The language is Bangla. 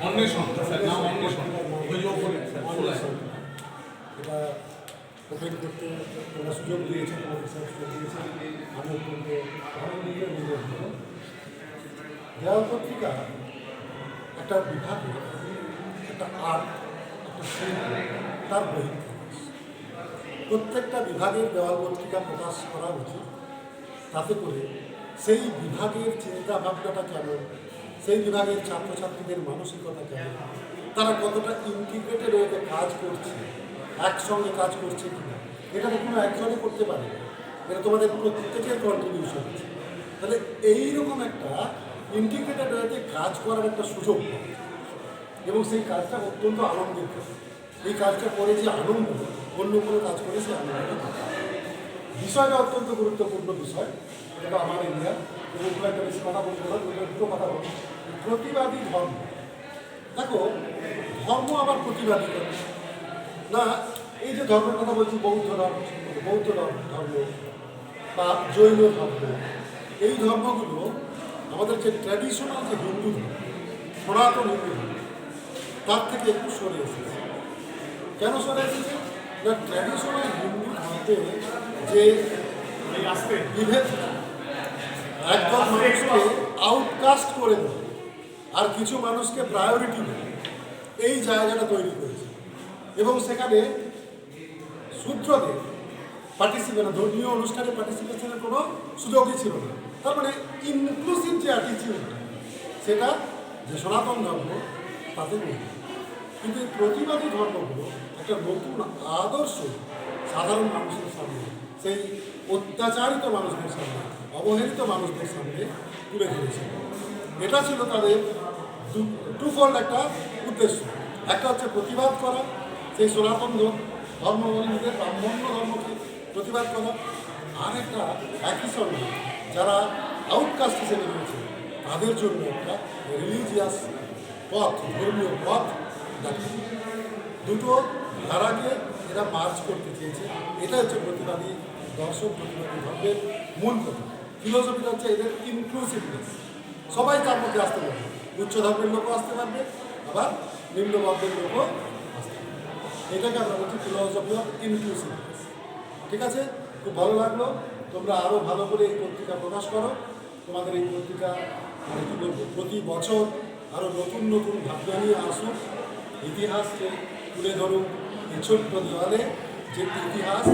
অন্বেষণ নাম অন্বেষণ এটা ওপেন করতে ওরা সুযোগ দিয়েছে, আমাদের স্যার সুযোগ দিয়েছে। আমি অত্যন্ত ভালো দিকে নিজের দেওয়াল পত্রিকা একটা বিভাগে একটা আর্ট, একটা শিল্প, তার বহিঃপ্রকাশ। প্রত্যেকটা বিভাগের দেওয়াল পত্রিকা প্রকাশ করা উচিত। তাতে করে সেই বিভাগের চিন্তাভাবনাটা কেমন, সেই বিভাগের ছাত্রছাত্রীদের মানসিকতা কেমন, তারা কতটা ইন্টিগ্রেটেড ওয়েতে কাজ করছে, একসঙ্গে কাজ করছে কিনা, এটা তো কোনো একজনে করতে পারে না, এটা তোমাদের প্রত্যেকের কন্ট্রিবিউশন আছে। তাহলে এইরকম একটা ইন্টিগ্রেটেড ওয়েতে কাজ করার একটা সুযোগ পাবে এবং সেই কাজটা অত্যন্ত আনন্দের কাজ। এই কাজটা করে যে আনন্দ, অন্য কোনো কাজ করে সে আনন্দটা পাবে। বিষয়টা অত্যন্ত গুরুত্বপূর্ণ বিষয়, এটা আমার এরিয়া এবং খুব একটা বেশি কথা বলতে হবে, দুটো কথা বলবো। প্রতিবাদী ধর্ম, দেখো ধর্ম আবার প্রতিবাদী ধর্ম না। এই যে ধর্মের কথা বলছি, বৌদ্ধ ধর্ম বা জৈন ধর্ম, এই ধর্মগুলো আমাদের যে ট্র্যাডিশনাল যে হিন্দু ধর্ম, সনাতন হিন্দু ধর্ম, তার থেকে একটু সরে এসেছে। কেন সরে এসেছে না, ট্র্যাডিশনাল হিন্দু ধর্মে যে বিভেদ, একদম মানুষকে আউটকাস্ট করে দেয় আর কিছু মানুষকে প্রায়োরিটি দেয়, এই জায়গাটা তৈরি করেছে এবং সেখানে শূদ্রদের পার্টিসিপেট, ধর্মীয় অনুষ্ঠানে পার্টিসিপেশনের কোনো সুযোগই ছিল না। তার মানে ইনক্লুসিভ যে অ্যাটিচিউড, সেটা যে সনাতন ধর্ম তাতে নেই। কিন্তু এই প্রতিবাদী ধর্মগুলো একটা নতুন আদর্শ সাধারণ মানুষের সামনে, সেই অত্যাচারিত মানুষদের সামনে, অবহেলিত মানুষদের সামনে তুলে ধরেছিল। এটা ছিল তাদের টুফল্ড একটা উদ্দেশ্য। একটা হচ্ছে প্রতিবাদ করা, সেই সনাতন ধর্মাবলম্বীদের ব্রাহ্মণ্য ধর্মকে প্রতিবাদ করা, আর একটা একই সঙ্গে যারা আউটকাস্ট হিসেবে রয়েছে তাদের জন্য একটা রিলিজিয়াস পথ, ধর্মীয় পথ দেখা। দুটো ধারাকে এরা মার্চ করতে চেয়েছে। এটা হচ্ছে প্রতিবাদী দর্শন, প্রতিবাদী ধর্মের মূল কথা। ফিলোসফিটা হচ্ছে এদের ইনক্লুসিভনেস, সবাই তার মধ্যে আসতে পারবে। উচ্চ ধর্মের লোকও আসতে পারবে, আবার নিম্ন বর্গের লোকও আসতে পারবে। এটাকে আমরা বলছি ফিলোসফি অফ ইনক্লুসিভনেস। ঠিক আছে, খুব ভালো লাগলো। তোমরা আরও ভালো করে এই পত্রিকা প্রকাশ করো। তোমাদের এই পত্রিকা মানে কী বলবো, প্রতি বছর আরও নতুন নতুন ভাবনা নিয়ে আসুক, ইতিহাসকে তুলে ধরুক। এই ছোট্ট দেওয়ালে যে ইতিহাস